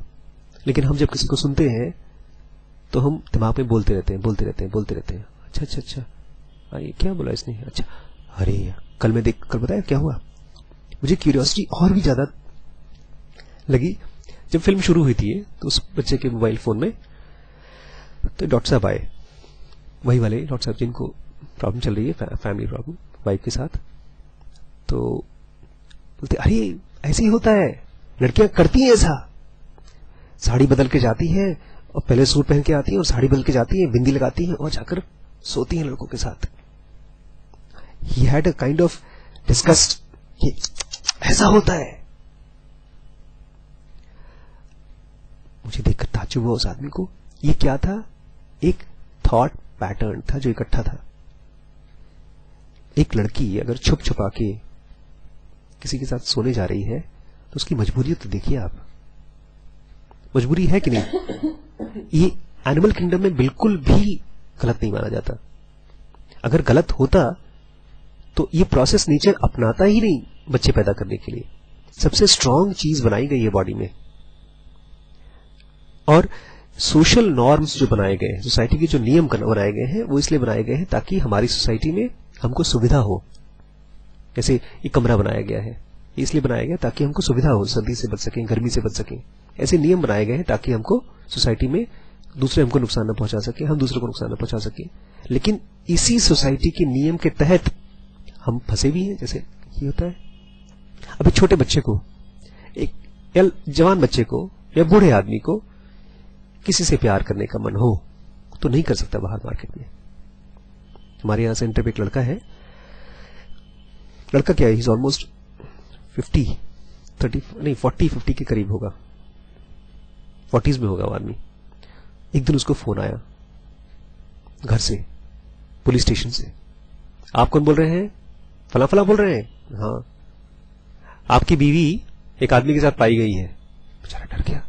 लेकिन हम जब किसी को सुनते हैं तो हम दिमाग में बोलते रहते हैं। अच्छा, ये क्या बोला इसने? अच्छा, अरे कल बताया क्या हुआ। मुझे क्यूरियोसिटी और भी ज्यादा लगी जब फिल्म शुरू हुई थी तो उस बच्चे के मोबाइल फोन में तो डॉक्टर साहब आए, वही वाले डॉक्टर साहब जिनको प्रॉब्लम चल रही है, फैमिली प्रॉब्लम वाइफ के साथ। तो बोलते अरे ऐसे ही होता है, लड़कियां करती हैं ऐसा, साड़ी बदल के जाती हैं और पहले सूट पहन के आती हैं और साड़ी बदल के जाती हैं, बिंदी लगाती हैं और जाकर सोती हैं लड़कों के साथ। He had a kind of disgust कि ऐसा होता है। मुझे देखकर ताज्जुब हुआ उस आदमी को। ये क्या था? एक थॉट पैटर्न था जो इकट्ठा था। एक लड़की अगर छुप छुपा के किसी के साथ सोने जा रही है तो उसकी मजबूरी तो देखिए आप, मजबूरी है कि नहीं? ये एनिमल किंगडम में बिल्कुल भी गलत नहीं माना जाता। अगर गलत होता तो ये प्रोसेस नेचर अपनाता ही नहीं बच्चे पैदा करने के लिए। सबसे स्ट्रांग चीज बनाई गई है बॉडी में, और सोशल नॉर्म्स जो बनाए गए हैं, सोसाइटी के जो नियम बनाए गए हैं वो इसलिए बनाए गए हैं ताकि हमारी सोसाइटी में हमको सुविधा हो। जैसे ये कमरा बनाया गया है, ये इसलिए बनाया गया ताकि हमको सुविधा हो, सर्दी से बच सकें, गर्मी से बच सकें। ऐसे नियम बनाए गए हैं ताकि हमको सोसाइटी में दूसरे हमको नुकसान न पहुंचा सके, हम दूसरे को नुकसान न पहुंचा सके। लेकिन इसी सोसाइटी के नियम के तहत हम फंसे भी हैं। जैसे ये होता है, अभी छोटे बच्चे को, एक जवान बच्चे को या बूढ़े आदमी को किसी से प्यार करने का मन हो तो नहीं कर सकता बाहर मार्केट में। हमारे यहां सेंटर पे एक लड़का है, लड़का क्या है, इज ऑलमोस्ट 40-50 के करीब होगा, 40s में होगा वो आदमी, एक दिन उसको फोन आया घर से, पुलिस स्टेशन से। आप कौन बोल रहे हैं? फला फला बोल रहे हैं। हाँ, आपकी बीवी एक आदमी के साथ पाई गई है। बेचारा डर गया।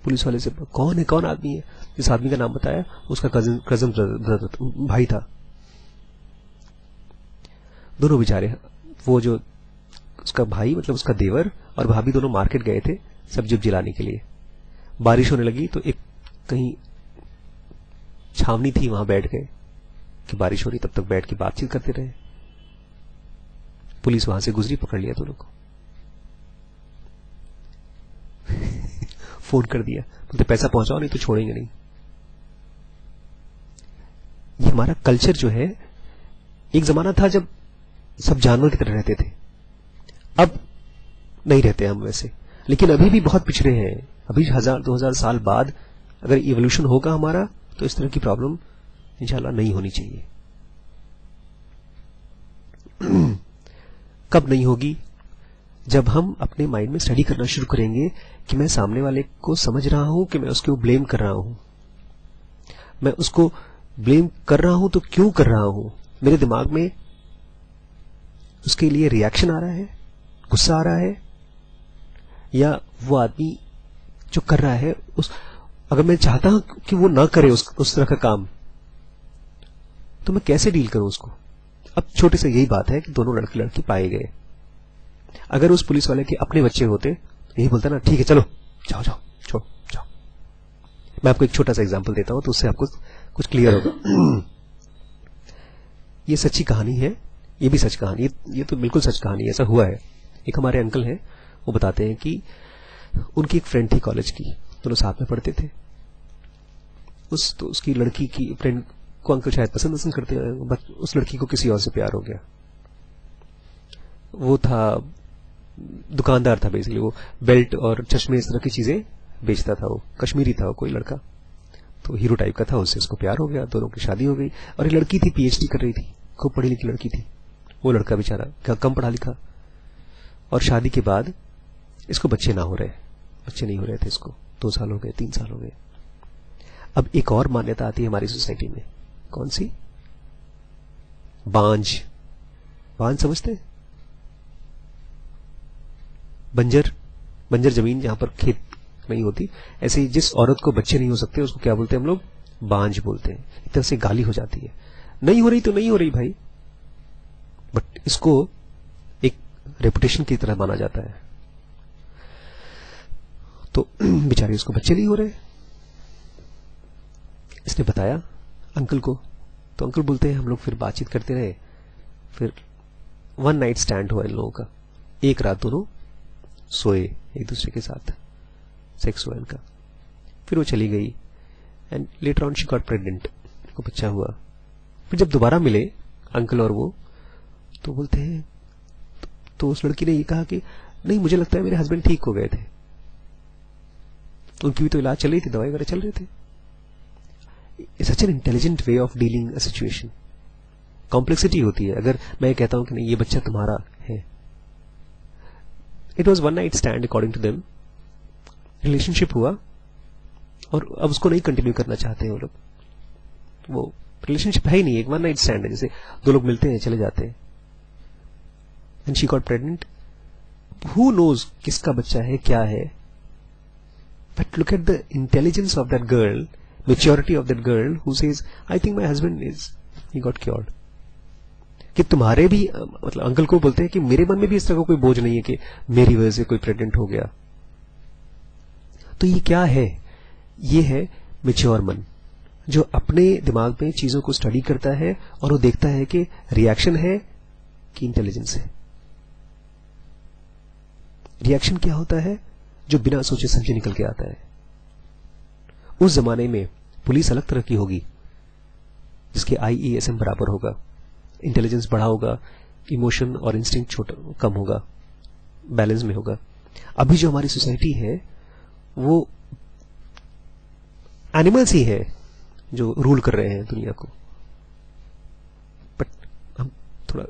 पुलिस वाले से, कौन है, कौन आदमी है? जिस आदमी का नाम बताया उसका कजन ब्रदर भाई था। दोनों बेचारे, वो जो उसका भाई मतलब उसका देवर और भाभी दोनों मार्केट गए थे सब्जी उब्जी लाने के लिए। बारिश होने लगी तो एक कहीं छावनी थी, वहां बैठ गए कि बारिश हो रही, तब तक बैठ के बातचीत करते रहे। पुलिस वहां से गुजरी, पकड़ लिया दोनों को। फोन कर दिया, बोलते पैसा पहुंचाओ नहीं तो छोड़ेंगे नहीं। ये हमारा कल्चर जो है, एक जमाना था जब सब जानवर की तरह रहते थे, अब नहीं रहते हम वैसे, लेकिन अभी भी बहुत पिछड़े हैं। अभी 1000-2000 साल बाद अगर इवोल्यूशन होगा हमारा तो इस तरह की प्रॉब्लम इंशाल्लाह नहीं होनी चाहिए। कब नहीं होगी? जब हम अपने माइंड में स्टडी करना शुरू करेंगे कि मैं सामने वाले को समझ रहा हूं कि मैं उसको ब्लेम कर रहा हूं, मैं उसको ब्लेम कर रहा हूं तो क्यों कर रहा हूं, मेरे दिमाग में उसके लिए रिएक्शन आ रहा है, गुस्सा आ रहा है, या वो आदमी जो कर रहा है अगर मैं चाहता हूं कि वो ना करे उस तरह का काम, तो मैं कैसे डील करूं उसको। अब छोटे से यही बात है कि दोनों लड़के लड़की पाए गए। अगर उस पुलिस वाले के अपने बच्चे होते, यही बोलता ना, ठीक है चलो जाओ जाओ छोड़ो जाओ। मैं आपको एक छोटा सा एग्जांपल देता हूं तो उससे आपको कुछ क्लियर होगा। ये सच्ची कहानी है, ये भी सच कहानी, ये तो बिल्कुल सच कहानी, ऐसा हुआ है। एक हमारे अंकल हैं, वो बताते हैं कि उनकी एक फ्रेंड थी कॉलेज की, दोनों साथ में पढ़ते थे। तो उसकी लड़की की फ्रेंड को अंकल शायद पसंद करते हैं, बट उस लड़की को किसी और से प्यार हो गया। वो था दुकानदार था बेसिकली, वो बेल्ट और चश्मे इस तरह की चीजें बेचता था, वो कश्मीरी था, वो कोई लड़का तो हीरो टाइप का था, उससे उसको प्यार हो गया, दोनों की शादी हो गई। और ये लड़की थी पीएचडी कर रही थी, खूब पढ़ी लिखी लड़की थी। वो लड़का बेचारा कम पढ़ा लिखा, और शादी के बाद इसको बच्चे नहीं हो रहे थे इसको। 2 साल हो गए, 3 साल हो गए। अब एक और मान्यता आती है हमारी सोसाइटी में, कौन सी? बांझ समझते हैं? बंजर जमीन जहां पर खेत नहीं होती, ऐसे ही जिस औरत को बच्चे नहीं हो सकते उसको क्या बोलते हैं हम लोग? बांझ बोलते हैं। एक तरह से गाली हो जाती है, नहीं हो रही तो नहीं हो रही भाई, बट इसको एक रेपुटेशन की तरह माना जाता है। तो बेचारे उसको बच्चे नहीं हो रहे। इसने बताया अंकल को, तो अंकल बोलते हैं हम लोग फिर बातचीत करते रहे, फिर 1 नाइट स्टैंड हुआ इन लोगों का। एक रात दोनों सोए एक दूसरे के साथ, सेक्स हुआ इनका, फिर वो चली गई and later on she got pregnant, को बच्चा हुआ। फिर जब दोबारा मिले अंकल और वो, तो बोलते हैं तो उस लड़की ने ये कहा कि नहीं, मुझे लगता है मेरे हस्बैंड ठीक हो गए थे, उनकी भी तो इलाज चल रही थी, दवाई वगैरह चल रहे थे। Such an intelligent way of dealing a situation. Complexity होती है। अगर मैं कहता हूं कि नहीं ये बच्चा तुम्हारा है, it was 1 night stand according to them, relationship हुआ और अब उसको नहीं कंटिन्यू करना चाहते हैं वो लोग। वो रिलेशनशिप है ही नहीं, एक 1 नाइट स्टैंड है, जैसे 2 लोग मिलते हैं चले जाते हैं। And she got pregnant, who knows किसका बच्चा है क्या है, but look at the intelligence of that girl, maturity of that girl who says I think my husband he got cured। कि तुम्हारे भी मतलब अंकल को बोलते हैं कि मेरे मन में भी इस तरह का कोई बोझ नहीं है कि मेरी वजह से कोई प्रेग्नेंट हो गया। तो ये क्या है? ये है मेच्योर मन, जो अपने दिमाग में चीजों को स्टडी करता है और वो देखता है कि रिएक्शन है कि इंटेलिजेंस है। रिएक्शन क्या होता है? जो बिना सोचे समझे निकल के आता है। उस जमाने में पुलिस अलग तरह की होगी, जिसके IESM बराबर होगा, इंटेलिजेंस बड़ा होगा, इमोशन और इंस्टिंक्ट छोटा कम होगा, बैलेंस में होगा। अभी जो हमारी सोसाइटी है वो एनिमल्स ही है जो रूल कर रहे हैं दुनिया को, बट हम थोड़ा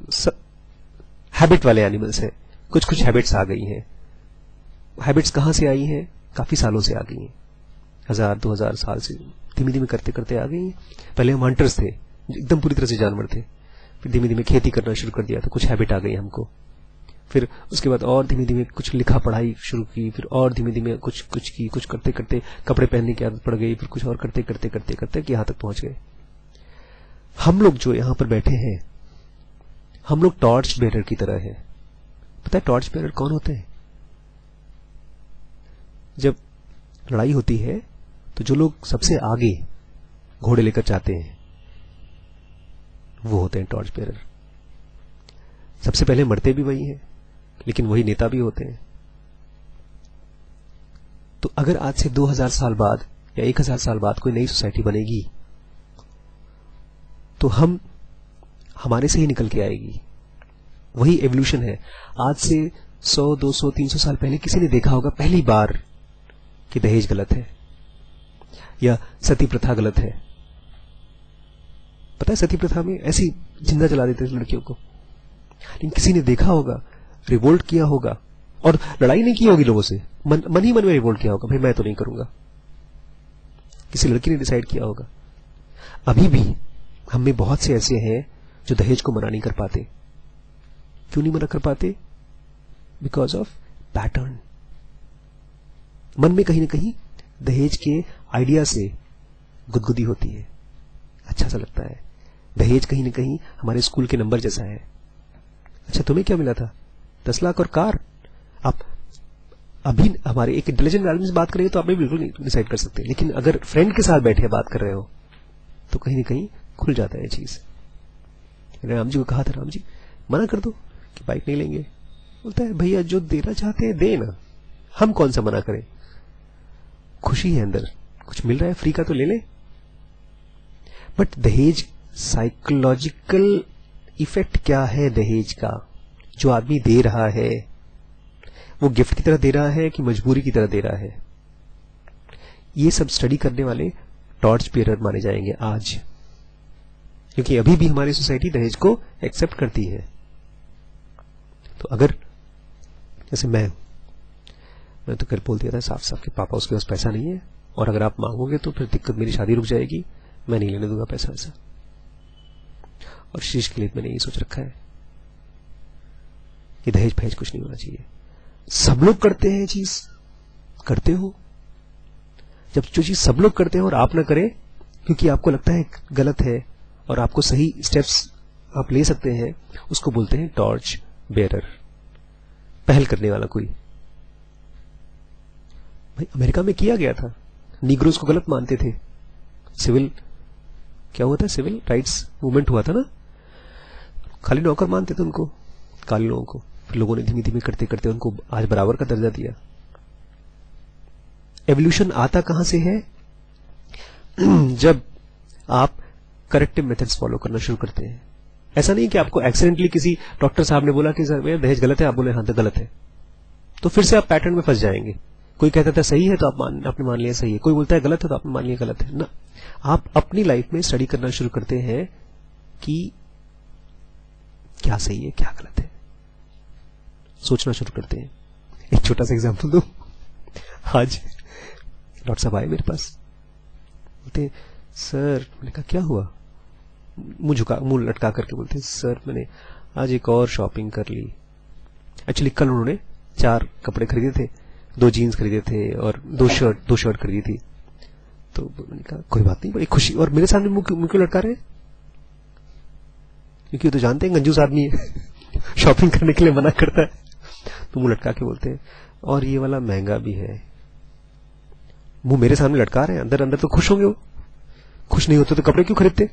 हैबिट वाले एनिमल्स हैं। कुछ हैबिट्स आ गई हैं। हैबिट्स कहां से आई हैं? काफी सालों से आ गई हैं। 1000-2000 साल से धीमे धीमे करते करते आ गई। पहले हम हंटर्स थे, एकदम पूरी तरह से जानवर थे, फिर धीमे धीमे खेती करना शुरू कर दिया, तो कुछ हैबिट आ गई हमको। फिर उसके बाद और धीमे धीमे कुछ लिखा पढ़ाई शुरू की, फिर और धीमे धीमे कुछ करते करते कपड़े पहनने की आदत पड़ गई, फिर कुछ और करते करते करते करते कि यहां तक पहुंच गए। हम लोग जो यहां पर बैठे हैं, हम लोग टॉर्च बेरर की तरह है। पता है टॉर्च बेरर कौन होते हैं? जब लड़ाई होती है तो जो लोग सबसे आगे घोड़े लेकर जाते हैं वो होते हैं टॉर्च बेरर। सबसे पहले मरते भी वही हैं, लेकिन वही नेता भी होते हैं। तो अगर आज से 2000 साल बाद या 1000 साल बाद कोई नई सोसाइटी बनेगी तो हमारे से ही निकल के आएगी। वही एवोल्यूशन है। आज से 100, 200, 300 साल पहले किसी ने देखा होगा पहली बार कि दहेज गलत है या सती प्रथा गलत है। पता है सती प्रथा में ऐसी जिंदा जला देते थे लड़कियों को, लेकिन किसी ने देखा होगा, रिवोल्ट किया होगा, और लड़ाई नहीं की होगी लोगों से, मन ही मन में रिवोल्ट किया होगा, भाई मैं तो नहीं करूंगा। किसी लड़की ने डिसाइड किया होगा। अभी भी हम में बहुत से ऐसे हैं जो दहेज को मना नहीं कर पाते। क्यों नहीं मना कर पाते? Because of pattern. मन में कहीं ना कहीं दहेज के आइडिया से गुदगुदी होती है, अच्छा सा लगता है। दहेज कहीं ना कहीं हमारे स्कूल के नंबर जैसा है। अच्छा तुम्हें क्या मिला था? 10 लाख और कार। आप अभी हमारे एक इंटेलिजेंट आदमी से बात करेंगे तो आप भी बिल्कुल नहीं डिसाइड कर सकते, लेकिन अगर फ्रेंड के साथ बैठे बात कर रहे हो तो कहीं ना कहीं खुल जाता है ये चीज। राम जी को कहा था, राम जी मना कर दो कि बाइक नहीं लेंगे। बोलता है भैया जो देना चाहते हैं दे ना, हम कौन सा मना करें। खुशी है अंदर, कुछ मिल रहा है फ्री का तो ले ले। बट दहेज साइकोलॉजिकल इफेक्ट क्या है दहेज का? जो आदमी दे रहा है वो गिफ्ट की तरह दे रहा है कि मजबूरी की तरह दे रहा है? ये सब स्टडी करने वाले टॉर्च बेरर माने जाएंगे आज, क्योंकि अभी भी हमारी सोसाइटी दहेज को एक्सेप्ट करती है। तो अगर जैसे मैं तो कल बोल दिया था साफ साफ कि पापा उसके पास पैसा नहीं है, और अगर आप मांगोगे तो फिर दिक्कत, मेरी शादी रुक जाएगी, मैं नहीं लेने दूंगा पैसा वैसा। और शीश के लिए मैंने यही सोच रखा है कि दहेज फहेज कुछ नहीं होना चाहिए। सब लोग करते हैं चीज, करते हो। जब जो चीज सब लोग करते हैं और आप ना करें क्योंकि आपको लगता है गलत है और आपको सही स्टेप्स आप ले सकते हैं, उसको बोलते हैं टॉर्च बेरर, पहल करने वाला कोई। भाई अमेरिका में किया गया था, नीग्रोज को गलत मानते थे। सिविल क्या हुआ था? सिविल राइट्स मूवमेंट हुआ था ना, खाली नौकर मानते थे उनको, काले लोगों को। फिर लोगों ने धीमे धीमे करते करते उनको आज बराबर का दर्जा दिया। एवोल्यूशन आता कहां से है? जब आप करेक्टिव मेथड्स फॉलो करना शुरू करते हैं। ऐसा नहीं कि आपको एक्सीडेंटली किसी डॉक्टर साहब ने बोला कि सर दहेज गलत है, आप बोले हाँ तो गलत है, तो फिर से आप पैटर्न में फंस जाएंगे। कोई कहता था सही है तो आपने मान लिया सही है, कोई बोलता है गलत है तो आपने मान लिया गलत है ना। आप अपनी लाइफ में स्टडी करना शुरू करते हैं कि क्या सही है क्या गलत है, सोचना शुरू करते हैं। एक छोटा सा एग्जांपल दूं। आज डॉक्टर साहब आए मेरे पास, बोलते सर, मैंने कहा क्या हुआ? मुंह लटका करके बोलते सर मैंने आज एक और शॉपिंग कर ली। एक्चुअली कल उन्होंने 4 कपड़े खरीदे थे, 2 जीन्स खरीदे थे और 2 शर्ट खरीदी थी। तो मैंने कहा कोई बात नहीं, बड़ी खुशी। और मेरे सामने मुंह क्यों लटका रहे? क्योंकि वो तो जानते हैं कंजूस आदमी है शॉपिंग करने के लिए मना करता है, तो मुंह लटका के बोलते हैं और ये वाला महंगा भी है। मुंह मेरे सामने लटका रहे हैं, अंदर अंदर तो खुश होंगे वो। खुश नहीं होते तो कपड़े क्यों खरीदते?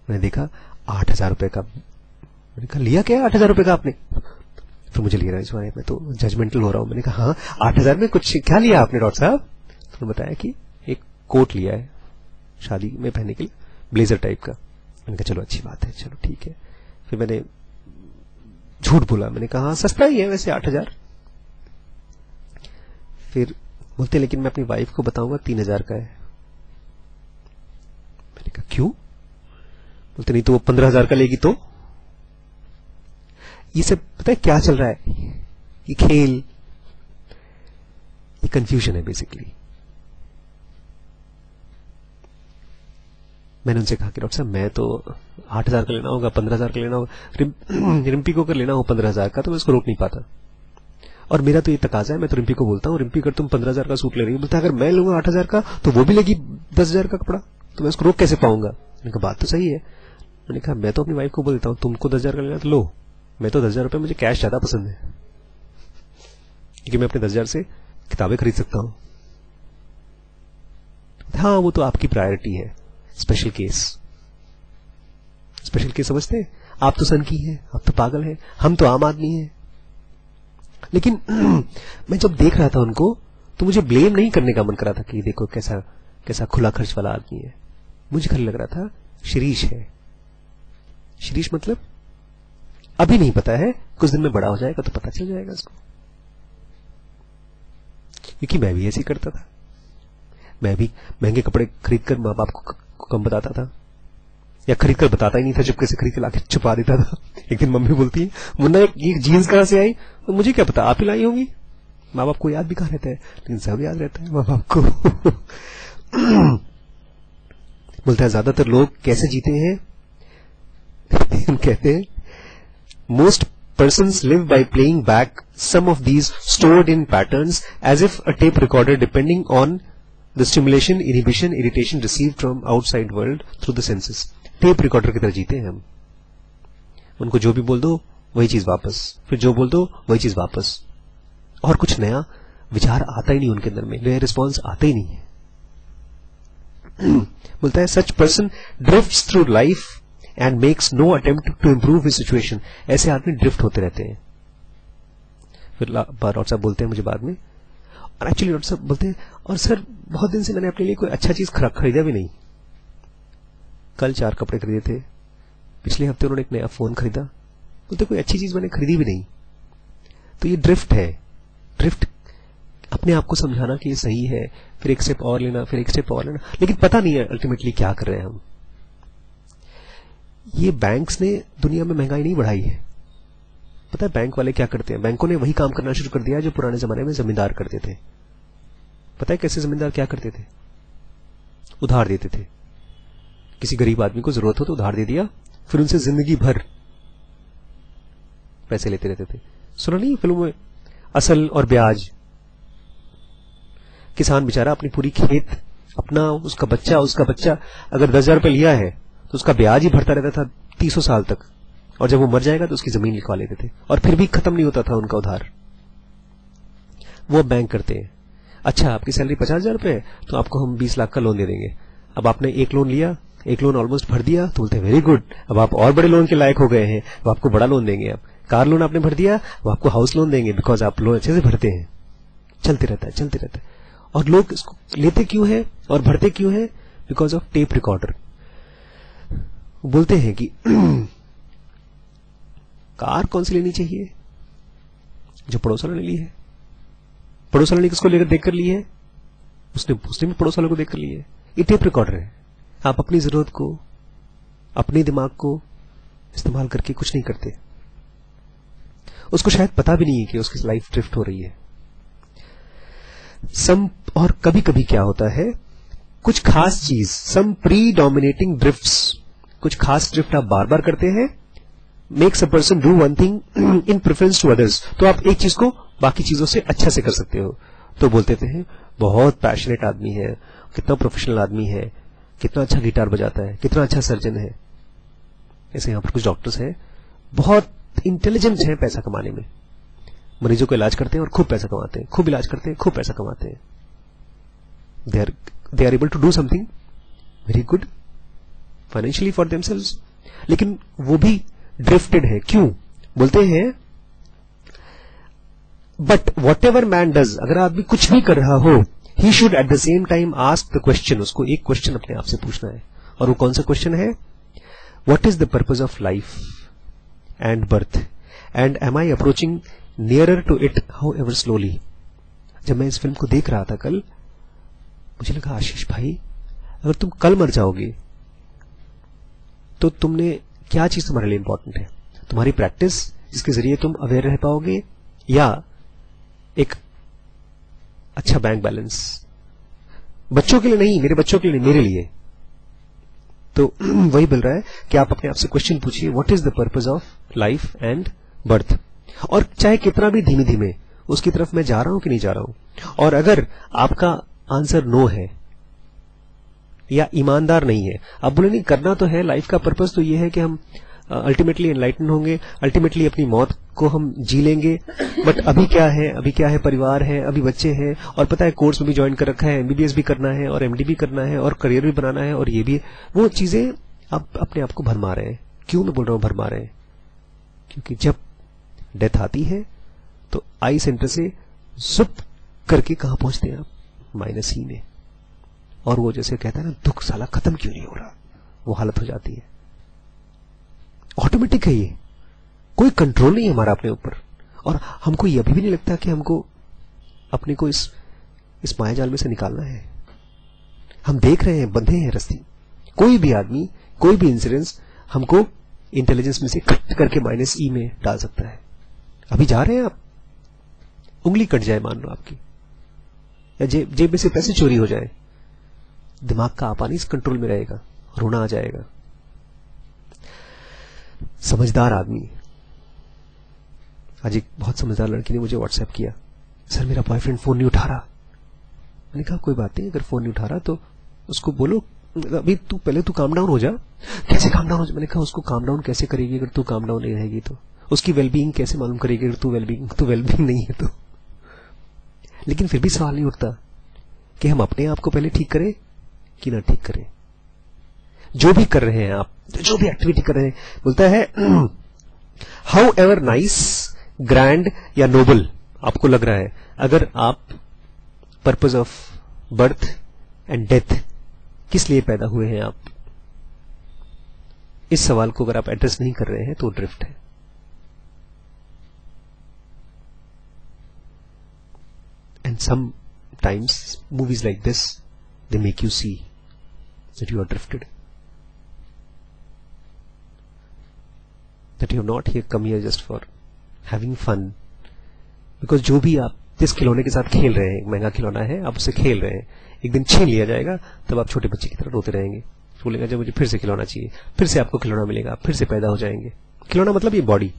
मैंने देखा 8,000 रुपए का। मैंने कहा लिया क्या 8,000 रुपए का आपने? तो मुझे लिया इस बार, मैं तो जजमेंटल हो रहा हूं। मैंने कहा हाँ 8,000 में कुछ क्या लिया आपने डॉक्टर साहब? तो उन्होंने बताया कि एक कोट लिया है शादी में पहनने के लिए, ब्लेजर टाइप का। मैंने कहा चलो अच्छी बात है, चलो ठीक है। फिर मैंने झूठ बोला, मैंने कहा हाँ सस्ता ही है वैसे 8,000। फिर बोलते लेकिन मैं अपनी वाइफ को बताऊंगा 3,000 का है। मैंने कहा क्यों? बोलते नहीं तो वो 15,000 का लेगी तो। ये सब पता है क्या चल रहा है? ये खेल, ये कंफ्यूजन है बेसिकली। मैंने उनसे कहा कि डॉक्टर साहब मैं तो 8,000 का लेना होगा, 15,000 का लेना होगा, रिम्पी को अगर लेना हो 15,000 का तो मैं उसको रोक नहीं पाता। और मेरा तो ये तकाजा है, मैं तो रिम्पी को बोलता हूँ, रिम्पी अगर तुम 15,000 का सूट ले रही हो, बोलता अगर मैं लूंगा 8,000 का तो वो भी लेगी 10,000 का कपड़ा, तो मैं उसको रोक कैसे पाऊंगा। मैंने कहा बात तो सही है। मैंने कहा मैं तो अपनी वाइफ को बोल देता हूँ तुमको 10,000 का लेना तो लो, मैं तो 10,000 रुपये मुझे कैश ज्यादा पसंद है, क्योंकि मैं अपने 10,000 से किताबें खरीद सकता हूँ। हाँ वो तो आपकी प्रायोरिटी है। स्पेशल केस, स्पेशल केस समझते हैं आप? तो सन की है, आप तो पागल है, हम तो आम आदमी हैं। लेकिन मैं जब देख रहा था उनको तो मुझे ब्लेम नहीं करने का मन कर रहा था कि देखो कैसा कैसा खुला खर्च वाला आदमी है। मुझे खाली लग रहा था शिरीष है। शिरीष मतलब अभी नहीं पता है, कुछ दिन में बड़ा हो जाएगा तो पता चल जाएगा उसको। क्योंकि मैं भी ऐसे ही करता था, मैं भी महंगे कपड़े खरीद कर माँ बाप को कम बताता था, या खरीद कर बताता ही नहीं था, चुपके से खरीद के लाके छुपा देता था। एक दिन मम्मी बोलती है मुन्ना ये जीन्स कहां से आई, तो मुझे क्या पता, आप ही लाई होंगी। माँ बाप को याद भी कहां रहता है, लेकिन सब याद रहता है माँ बाप को। बोलता है ज्यादातर लोग कैसे जीते हैं, कहते हैं most persons live by playing back some of these stored in patterns as if a tape recorder, depending on the stimulation, inhibition, irritation received from outside world through the senses. Tape recorder की तरह जीते हैं हम। उनको जो भी बोल दो वही चीज वापस, फिर जो बोल दो वही चीज वापस, और कुछ नया विचार आता ही नहीं उनके अंदर में, नया रिस्पॉन्स आता ही नहीं है। बोलता है such person drifts through life and makes no attempt to improve his situation. ऐसे आदमी ड्रिफ्ट होते रहते हैं। फिर डॉक्टर साहब बोलते हैं मुझे बाद में, और एक्चुअली डॉक्टर साहब बोलते हैं और सर बहुत दिन से मैंने अपने लिए कोई अच्छा चीज खरीदा भी नहीं। कल 4 कपड़े खरीदे थे, पिछले हफ्ते उन्होंने एक नया फोन खरीदा, बोलते कोई अच्छी चीज मैंने खरीदी भी नहीं। तो ये ड्रिफ्ट है। ड्रिफ्ट अपने आप को समझाना कि ये सही है, फिर एक स्टेप और लेना, फिर एक स्टेप और लेना, लेकिन पता नहीं है अल्टीमेटली क्या कर रहे हैं हम। ये बैंक्स ने दुनिया में महंगाई नहीं बढ़ाई है। पता है बैंक वाले क्या करते हैं, बैंकों ने वही काम करना शुरू कर दिया जो पुराने जमाने में जमींदार करते थे। पता है कैसे जमींदार क्या करते थे? उधार देते थे। किसी गरीब आदमी को जरूरत हो तो उधार दे दिया, फिर उनसे जिंदगी भर पैसे लेते रहते थे। सुना नहीं फिल्मों में, असल और ब्याज। किसान बेचारा अपनी पूरी खेत, अपना उसका बच्चा अगर 10,000 रुपये लिया है तो उसका ब्याज ही भरता रहता था 300 साल तक, और जब वो मर जाएगा तो उसकी जमीन लिखवा लेते थे, और फिर भी खत्म नहीं होता था उनका उधार। वो बैंक करते हैं, अच्छा आपकी सैलरी 50,000 रुपये है तो आपको हम 20 लाख का लोन दे देंगे। अब आपने एक लोन लिया, एक लोन ऑलमोस्ट भर दिया, तो बोलते हैं वेरी गुड, अब आप और बड़े लोन के लायक हो गए हैं, अब आपको बड़ा लोन देंगे। अब कार लोन आपने भर दिया, अब आपको हाउस लोन देंगे, बिकॉज आप लोन अच्छे से भरते हैं। चलते रहता है। और लोग इसको लेते क्यों है और भरते क्यों है? Because of tape recorder. बोलते हैं कि कार कौन सी लेनी चाहिए? जो पड़ोस वालों ने ली है। पड़ोस वालों ने किसको लेकर देखकर ली है? उसने भी पड़ोस वालों को देखकर ली है। ये टेप रिकॉर्डर है। आप अपनी जरूरत को, अपने दिमाग को इस्तेमाल करके कुछ नहीं करते। उसको शायद पता भी नहीं है कि उसकी लाइफ ड्रिफ्ट हो रही है। और कभी कभी क्या होता है, कुछ खास चीज, सम प्रीडोमिनेटिंग ड्रिफ्ट्स, कुछ खास ड्रिफ्ट आप बार बार करते हैं, makes a person do one thing in preference to others. तो आप एक चीज को बाकी चीजों से अच्छा से कर सकते हो। तो बोलते थे बहुत पैशनेट आदमी है, कितना प्रोफेशनल आदमी है, कितना अच्छा गिटार बजाता है, कितना अच्छा सर्जन है। ऐसे यहां पर कुछ डॉक्टर्स हैं, बहुत इंटेलिजेंट हैं पैसा कमाने में, मरीजों को इलाज करते हैं और खूब पैसा कमाते हैं, खूब इलाज करते हैं, खूब पैसा कमाते हैं। They are able to do something very good financially for themselves, लेकिन वो भी ड्रिफ्टेड है। क्यों? बोलते हैं but whatever man does, अगर आदमी कुछ भी कर रहा हो, he should at the same time ask the question, उसको एक क्वेश्चन अपने आप से पूछना है। और वो कौन सा क्वेश्चन है? What is the purpose of life and birth, and am I approaching nearer to it however slowly. जब मैं इस फिल्म को देख रहा था कल, मुझे लगा आशीष भाई, अगर तुम कल मर जाओगे तो तुमने क्या चीज तुम्हारे लिए इंपॉर्टेंट है? तुम्हारी प्रैक्टिस जिसके जरिए तुम अवेयर रह पाओगे, या एक अच्छा बैंक बैलेंस? बच्चों के लिए नहीं, मेरे बच्चों के लिए नहीं, मेरे लिए। तो वही बोल रहा है कि आप अपने आप से क्वेश्चन पूछिए, what is the purpose of life and birth, और चाहे कितना भी धीमे धीमे उसकी तरफ मैं जा रहा हूं कि नहीं जा रहा हूं। और अगर आपका आंसर नो है या ईमानदार नहीं है, आप बोले नहीं करना तो है, लाइफ का पर्पज तो ये है कि हम अल्टीमेटली एनलाइटन होंगे, अल्टीमेटली अपनी मौत को हम जी लेंगे, बट अभी क्या है, अभी क्या है, परिवार है, अभी बच्चे हैं, और पता है कोर्स में भी ज्वाइन कर रखा है, एमबीबीएस भी करना है और एमडी भी करना है और करियर भी बनाना है, और ये भी वो चीजें आप अपने आप को भरमा रहे हैं। क्यों मैं बोल रहा हूं भरमा रहे हैं? क्योंकि जब डेथ आती है तो आई सेंटर से जुप करके कहां पहुंचते हैं आप? -E में। और वो जैसे कहता है ना, दुख साला खत्म क्यों नहीं हो रहा, वो हालत हो जाती है। ऑटोमेटिक है ये, कोई कंट्रोल नहीं है हमारा अपने ऊपर। और हमको ये अभी भी नहीं लगता कि हमको अपने को इस मायाजाल में से निकालना है। हम देख रहे हैं, बंधे हैं रस्सी। कोई भी आदमी, कोई भी इंसिडेंस हमको इंटेलिजेंस में से कट करके -E में डाल सकता है। अभी जा रहे हैं आप, उंगली कट जाए मान लो आपकी, या जेब में से पैसे चोरी हो जाए, दिमाग का आपा नहीं इस कंट्रोल में रहेगा, रोना आ जाएगा। समझदार आदमी, आज एक बहुत समझदार लड़की ने मुझे व्हाट्सएप किया, सर मेरा बॉयफ्रेंड फोन नहीं उठा रहा। मैंने कहा कोई बात नहीं, अगर फोन नहीं उठा रहा तो उसको बोलो अभी पहले तू काम डाउन हो जा। कैसे काम डाउन हो जा? मैंने कहा उसको काम डाउन कैसे करेगी अगर तू काम डाउन नहीं रहेगी तो? उसकी वेलबींग कैसे मालूम करेगी अगर तू वेलबींग नहीं है तो? लेकिन फिर भी सवाल नहीं उठता कि हम अपने आप को पहले ठीक करें कि ना ठीक करें। जो भी कर रहे हैं आप, जो भी एक्टिविटी कर रहे हैं, बोलता है हाउ एवर नाइस, ग्रैंड या नोबल आपको लग रहा है, अगर आप purpose of birth and death किस लिए पैदा हुए हैं, आप इस सवाल को अगर आप एड्रेस नहीं कर रहे हैं तो ड्रिफ्ट है। And sometimes movies like this, they make you see that you are drifted, that you have not here come here just for having fun, because जो भी आप जिस खिलौने के साथ खेल रहे हैं, एक महंगा खिलौना है, आप उसे खेल रहे हैं, एक दिन छीन लिया जाएगा, तब आप छोटे बच्चे की तरह रोते रहेंगे, बोलेगा जब मुझे फिर से खिलौना चाहिए, फिर से आपको खिलौना मिलेगा, आप फिर से पैदा हो जाएंगे। खिलौना मतलब ये बॉडी,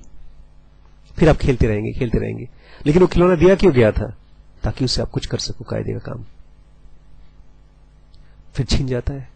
फिर आप खेलते रहेंगे। लेकिन वो खिलौना दिया क्यों गया था? ताकि उससे आप कुछ कर सको, कायदे का काम। फिर छीन जाता है।